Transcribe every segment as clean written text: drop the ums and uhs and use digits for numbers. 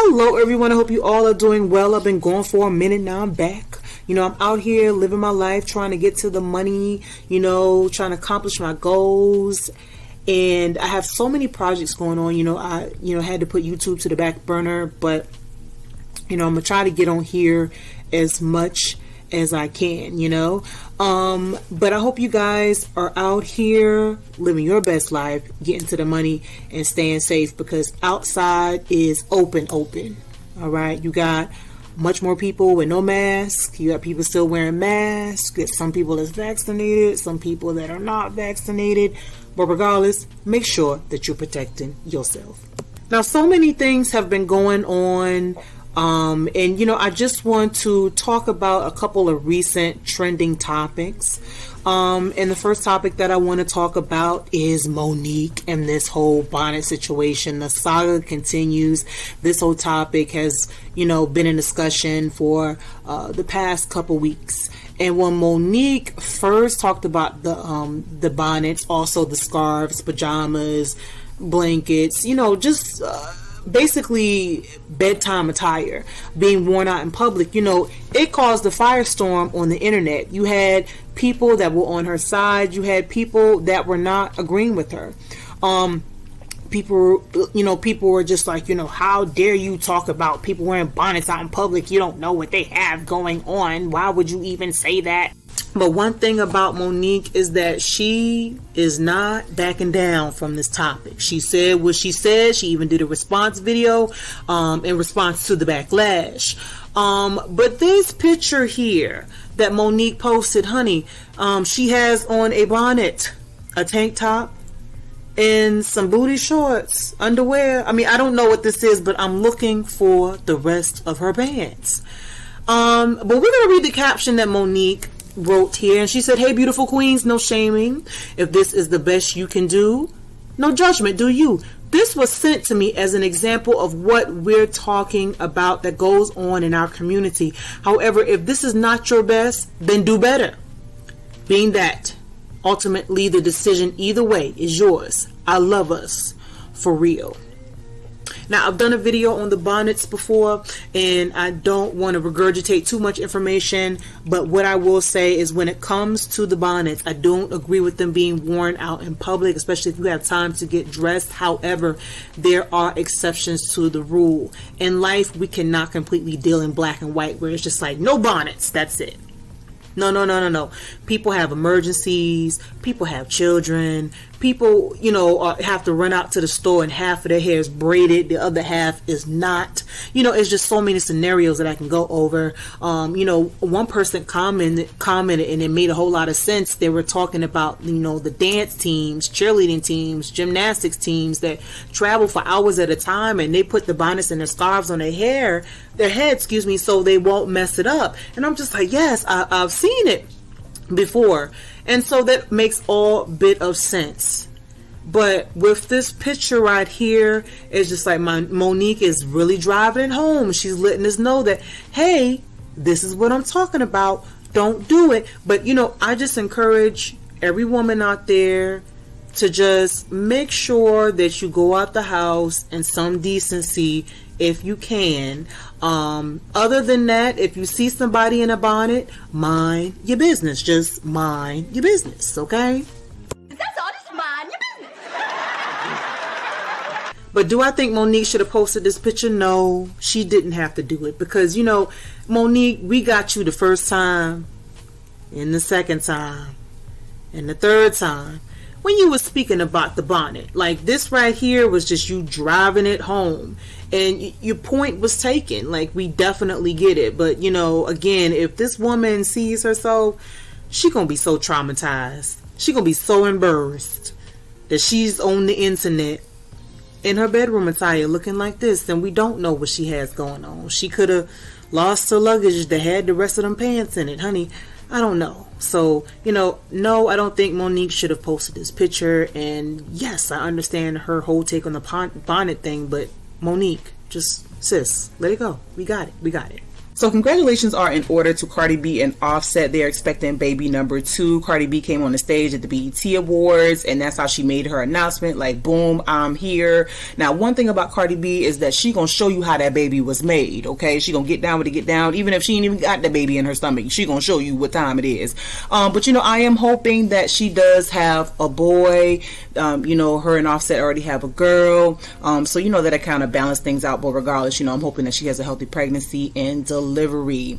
Hello everyone, I hope you all are doing well. I've been gone for a minute, now I'm back. You know, I'm out here living my life, trying to get to the money, you know, trying to accomplish my goals. And I have so many projects going on. You know, I had to put YouTube to the back burner, but you know, I'm gonna try to get on here as much as I can, you know. But I hope you guys are out here living your best life, getting to the money and staying safe, because outside is open. All right, you got much more people with no mask. You got people still wearing masks. You got some people that's vaccinated, some people that are not vaccinated. But regardless, make sure that you're protecting yourself. Now, so many things have been going on. And you know, I just want to talk about a couple of recent trending topics. And the first topic that I want to talk about is Monique and this whole bonnet situation. The saga continues. This whole topic has, you know, been in discussion for the past couple weeks. And when Monique first talked about the bonnets, also the scarves, pajamas, blankets, you know, just basically bedtime attire being worn out in public, you know, it caused a firestorm on the internet. You had people that were on her side, you had people that were not agreeing with her. People were just like, you know, how dare you talk about people wearing bonnets out in public? You don't know what they have going on. Why would you even say that? But one thing about Monique is that she is not backing down from this topic. She said what she said. She even did a response video in response to the backlash. But this picture here that Monique posted, honey, she has on a bonnet, a tank top, and some booty shorts, underwear. I mean, I don't know what this is, but I'm looking for the rest of her pants. But we're going to read the caption that Monique wrote here, and she said, "Hey beautiful queens, no shaming. If this is the best you can do, no judgment, do you? This was sent to me as an example of what we're talking about that goes on in our community. However, if this is not your best, then do better. Being that ultimately the decision either way is yours. I love us for real." Now, I've done a video on the bonnets before, and I don't want to regurgitate too much information, but what I will say is when it comes to the bonnets, I don't agree with them being worn out in public, especially if you have time to get dressed. However, there are exceptions to the rule. In life, we cannot completely deal in black and white where it's just like, no bonnets, that's it. No. People have emergencies. People have children. People, you know, have to run out to the store and half of their hair is braided, the other half is not. You know, it's just so many scenarios that I can go over. You know, one person commented and it made a whole lot of sense. They were talking about, you know, the dance teams, cheerleading teams, gymnastics teams that travel for hours at a time, and they put the bonnets and the scarves on their head, so they won't mess it up. And I'm just like, yes, I've seen it before. And so that makes all bit of sense. But with this picture right here, it's just like Monique is really driving it home. She's letting us know that, hey, this is what I'm talking about. Don't do it. But, you know, I just encourage every woman out there to just make sure that you go out the house in some decency if you can. Other than that, if you see somebody in a bonnet, mind your business. Just mind your business, okay? That's all, just mind your business. But do I think Monique should have posted this picture? No, she didn't have to do it, because, you know, Monique, we got you the first time, and the second time, and the third time when you were speaking about the bonnet. Like, this right here was just you driving it home, and your point was taken. Like, we definitely get it. But, you know, again, if this woman sees herself, she gonna be so traumatized, she gonna be so embarrassed that she's on the internet in her bedroom attire looking like this, and we don't know what she has going on. She could have lost her luggage that had the rest of them pants in it, honey. I don't know. So, you know, no, I don't think Monique should have posted this picture. And yes, I understand her whole take on the bonnet thing, but Monique, just, sis, let it go. We got it. So congratulations are in order to Cardi B and Offset. They're expecting baby number 2. Cardi B came on the stage at the BET Awards, and that's how she made her announcement, like, boom, I'm here. Now, one thing about Cardi B is that she gonna show you how that baby was made, okay? She gonna get down with it, get down. Even if she ain't even got the baby in her stomach, she gonna show you what time it is. But, you know, I am hoping that she does have a boy. You know, her and Offset already have a girl. So, you know, that I kind of balance things out. But regardless, you know, I'm hoping that she has a healthy pregnancy and delivery.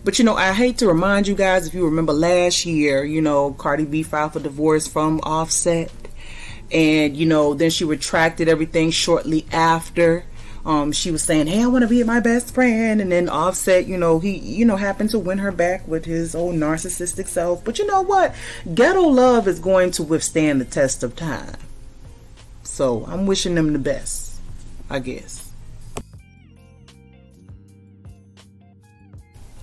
But, you know, I hate to remind you guys, if you remember last year, you know, Cardi B filed for divorce from Offset, and, you know, then she retracted everything shortly after. She was saying, hey, I want to be my best friend, and then Offset, you know, he, you know, happened to win her back with his old narcissistic self. But you know what, ghetto love is going to withstand the test of time, so I'm wishing them the best, I guess.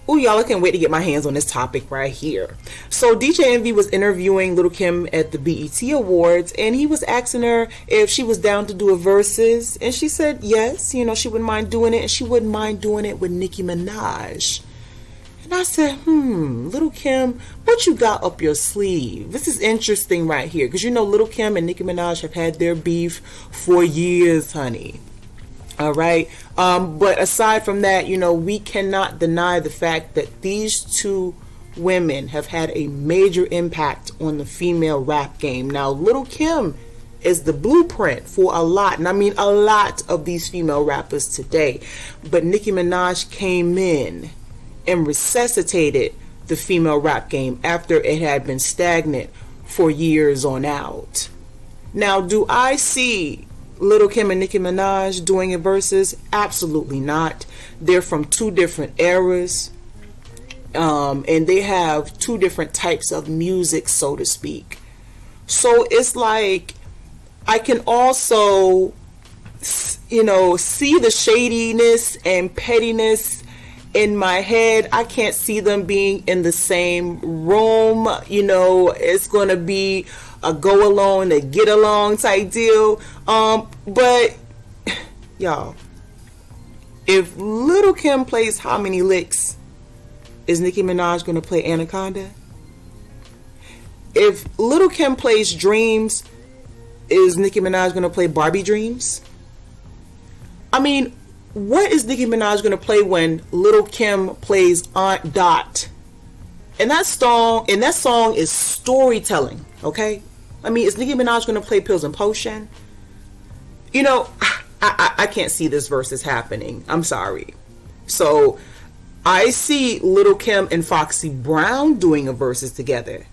Oh, y'all, I can't wait to get my hands on this topic right here. So DJ Envy was interviewing Lil' Kim at the BET Awards, and he was asking her if she was down to do a versus, and she said yes, you know, she wouldn't mind doing it, and she wouldn't mind doing it with Nicki Minaj. And I said, Lil' Kim, what you got up your sleeve? This is interesting right here, because you know Lil' Kim and Nicki Minaj have had their beef for years, honey. All right. But aside from that, you know, we cannot deny the fact that these two women have had a major impact on the female rap game. Now, Lil' Kim is the blueprint for a lot, and I mean a lot of these female rappers today. But Nicki Minaj came in and resuscitated the female rap game after it had been stagnant for years on out. Now, do I see Lil' Kim and Nicki Minaj doing a versus? Absolutely not. They're from two different eras, and they have two different types of music, so to speak. So it's like, I can also, you know, see the shadiness and pettiness in my head. I can't see them being in the same room. You know, it's gonna be a go along to get along type deal. But y'all, if Lil' Kim plays How Many Licks, is Nicki Minaj gonna play Anaconda? If Lil' Kim plays Dreams, is Nicki Minaj gonna play Barbie Dreams? I mean, what is Nicki Minaj gonna play when Lil' Kim plays Aunt Dot? And that song is storytelling, okay? I mean, is Nicki Minaj gonna play Pills and Potion? You know, I can't see this versus happening. I'm sorry. So I see Lil' Kim and Foxy Brown doing a versus together.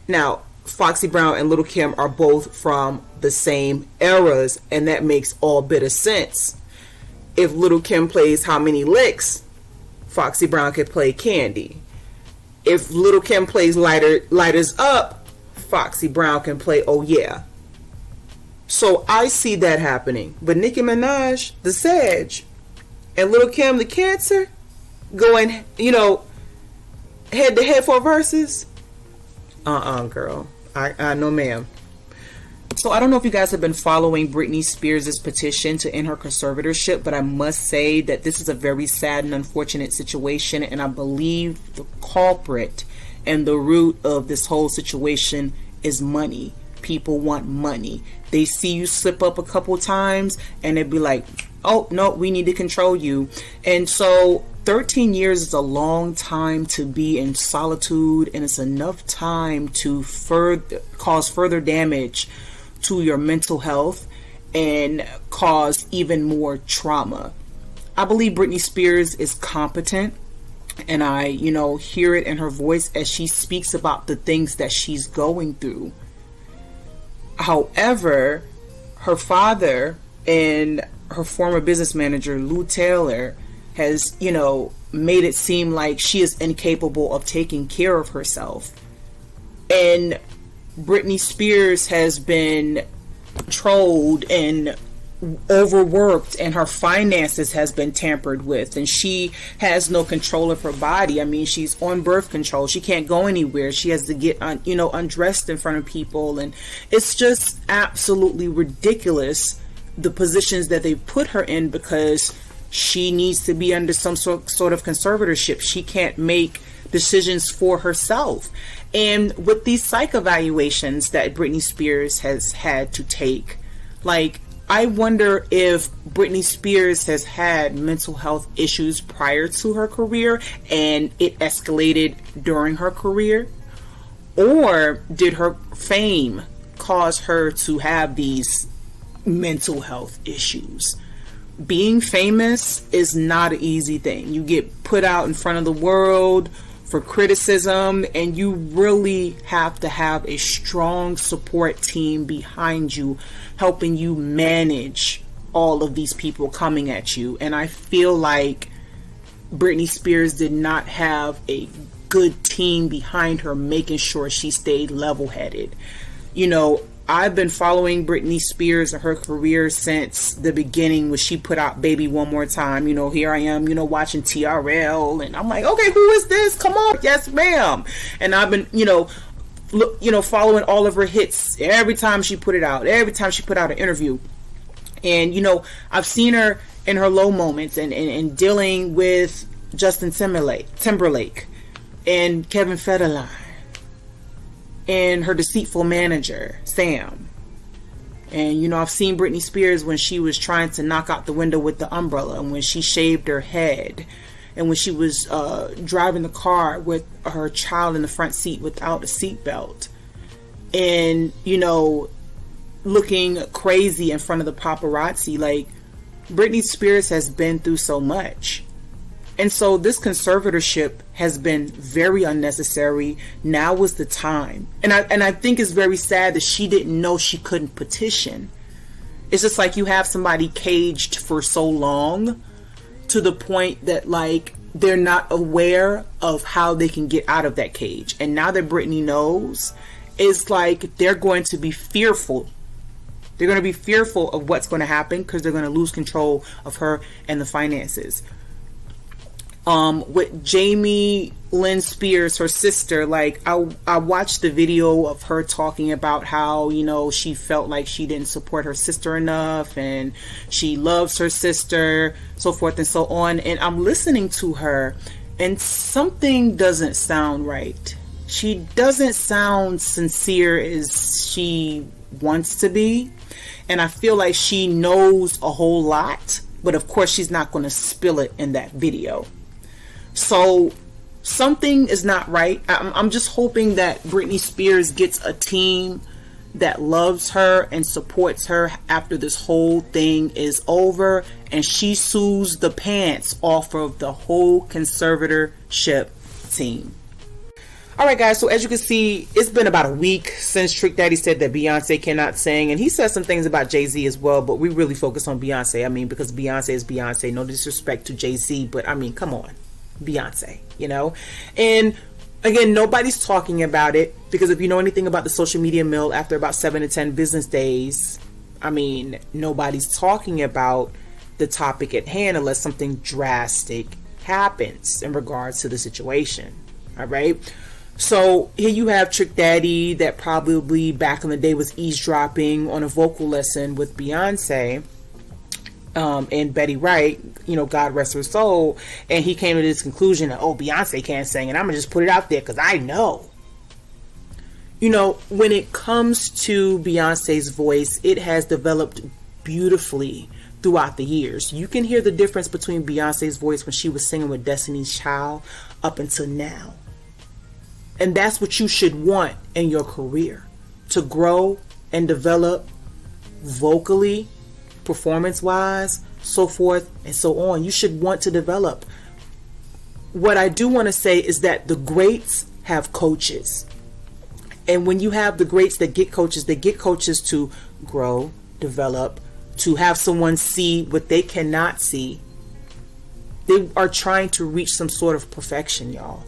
Now, Foxy Brown and Lil' Kim are both from the same eras, and that makes all bit of sense. If Lil' Kim plays How Many Licks, Foxy Brown could play Candy. If Lil' Kim plays Lighters Up, Foxy Brown can play Oh Yeah. So I see that happening. But Nicki Minaj, the Sag, and Lil' Kim, the Cancer, going, you know, head to head for verses? Girl. I know, ma'am. So I don't know if you guys have been following Britney Spears' petition to end her conservatorship, but I must say that this is a very sad and unfortunate situation, and I believe the culprit and the root of this whole situation is money. People want money. They see you slip up a couple times and they'd be like, oh no, we need to control you. And so 13 years is a long time to be in solitude, and it's enough time to cause further damage to your mental health and cause even more trauma. I believe Britney Spears is competent, and I, you know, hear it in her voice as she speaks about the things that she's going through. However, her father and her former business manager, Lou Taylor, has, you know, made it seem like she is incapable of taking care of herself. And Britney Spears has been controlled and overworked, and her finances has been tampered with, and she has no control of her body. I mean, she's on birth control. She can't go anywhere. She has to get undressed in front of people, and it's just absolutely ridiculous, the positions that they put her in, because she needs to be under some sort of conservatorship. She can't make decisions for herself. And with these psych evaluations that Britney Spears has had to take, like, I wonder if Britney Spears has had mental health issues prior to her career and it escalated during her career, or did her fame cause her to have these mental health issues? Being famous is not an easy thing. You get put out in front of the world for criticism, and you really have to have a strong support team behind you, helping you manage all of these people coming at you. And I feel like Britney Spears did not have a good team behind her, making sure she stayed level-headed. You know, I've been following Britney Spears and her career since the beginning when she put out Baby One More Time. You know, here I am, you know, watching TRL, and I'm like, okay, who is this? Come on, yes, ma'am. And I've been, following all of her hits every time she put it out, every time she put out an interview. And, you know, I've seen her in her low moments and dealing with Justin Timberlake and Kevin Federline and her deceitful manager, Sam. And, you know, I've seen Britney Spears when she was trying to knock out the window with the umbrella, and when she shaved her head, and when she was driving the car with her child in the front seat without a seatbelt, and, you know, looking crazy in front of the paparazzi. Like, Britney Spears has been through so much. And so this conservatorship has been very unnecessary. Now was the time. And I think it's very sad that she didn't know she couldn't petition. It's just like you have somebody caged for so long to the point that, like, they're not aware of how they can get out of that cage. And now that Britney knows, it's like they're going to be fearful. They're going to be fearful of what's going to happen because they're going to lose control of her and the finances. With Jamie Lynn Spears, her sister, like, I watched the video of her talking about how, you know, she felt like she didn't support her sister enough and she loves her sister, so forth and so on. And I'm listening to her and something doesn't sound right. She doesn't sound sincere as she wants to be. And I feel like she knows a whole lot, but of course she's not going to spill it in that video. So something is not right. I'm just hoping that Britney Spears gets a team that loves her and supports her after this whole thing is over, and she sues the pants off of the whole conservatorship team. Alright guys, so as you can see, it's been about a week since Trick Daddy said that Beyonce cannot sing, and he said some things about Jay-Z as well, but we really focus on Beyonce. I mean, because Beyonce is Beyonce. No disrespect to Jay-Z, but I mean, come on. Beyonce, you know? And again, nobody's talking about it, because if you know anything about the social media mill, after about 7 to 10 business days, I mean, nobody's talking about the topic at hand unless something drastic happens in regards to the situation. All right? So here you have Trick Daddy that probably back in the day was eavesdropping on a vocal lesson with Beyonce and Betty Wright, you know, God rest her soul, and he came to this conclusion that, oh, Beyonce can't sing, and I'm gonna just put it out there because I know. You know, when it comes to Beyonce's voice, it has developed beautifully throughout the years. You can hear the difference between Beyonce's voice when she was singing with Destiny's Child up until now. And that's what you should want in your career, to grow and develop vocally, performance-wise, so forth and so on. You should want to develop. What I do want to say is that the greats have coaches. And when you have the greats that get coaches, they get coaches to grow, develop, to have someone see what they cannot see. They are trying to reach some sort of perfection, y'all.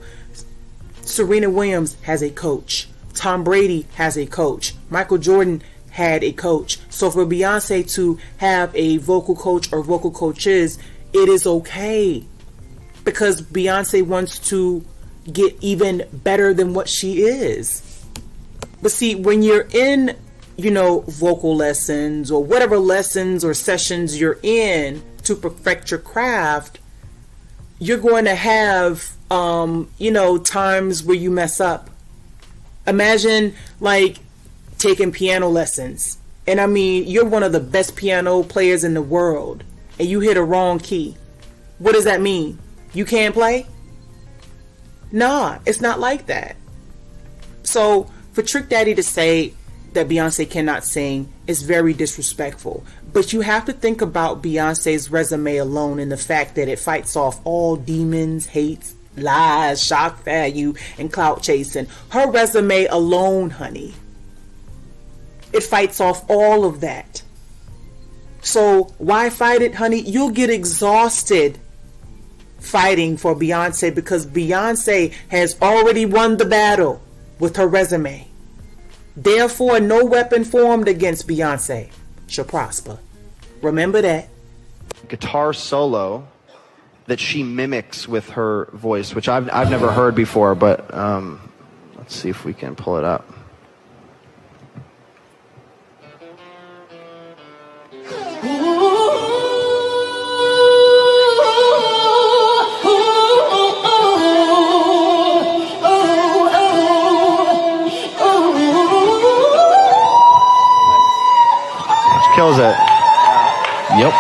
Serena Williams has a coach. Tom Brady has a coach. Michael Jordan had a coach. So for Beyonce to have a vocal coach or vocal coaches, it is okay, because Beyonce wants to get even better than what she is. But see, when you're in vocal lessons or whatever lessons or sessions you're in to perfect your craft, you're going to have, times where you mess up. Imagine like taking piano lessons. And I mean, you're one of the best piano players in the world and you hit a wrong key. What does that mean? You can't play? Nah, it's not like that. So for Trick Daddy to say that Beyonce cannot sing is very disrespectful. But you have to think about Beyonce's resume alone and the fact that it fights off all demons, hates, lies, shock value, and clout chasing. Her resume alone, honey, it fights off all of that. So why fight it, honey? You'll get exhausted fighting for Beyonce because Beyonce has already won the battle with her resume. Therefore, no weapon formed against Beyonce shall prosper. Remember that. Guitar solo that she mimics with her voice, which I've never heard before, but let's see if we can pull it up. Kills it. Yep.